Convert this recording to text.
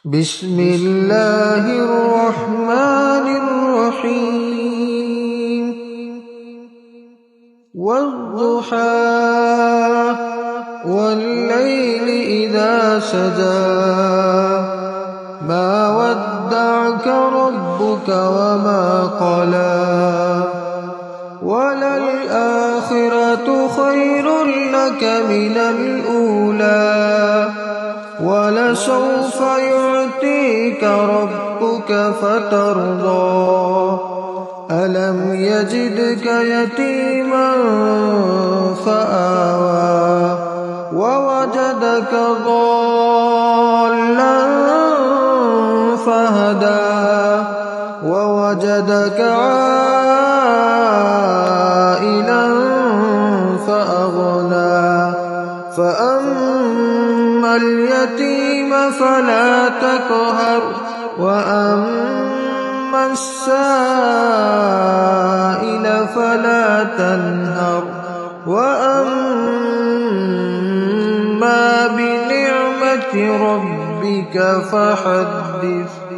بسم الله الرحمن الرحيم والضحى والليل إذا سجى ما ودعك ربك وما قلى وللآخرة خير لك من الأولى ولسوف يعطيك ربك فترضى ألم يجدك يتيما فآوى ووجدك ضالا فهدى ووجدك عائلا فأغنى فأما اليتيم فلا تقهر وأما السائل فلا تنهر وأما بنعمة ربك فحدث.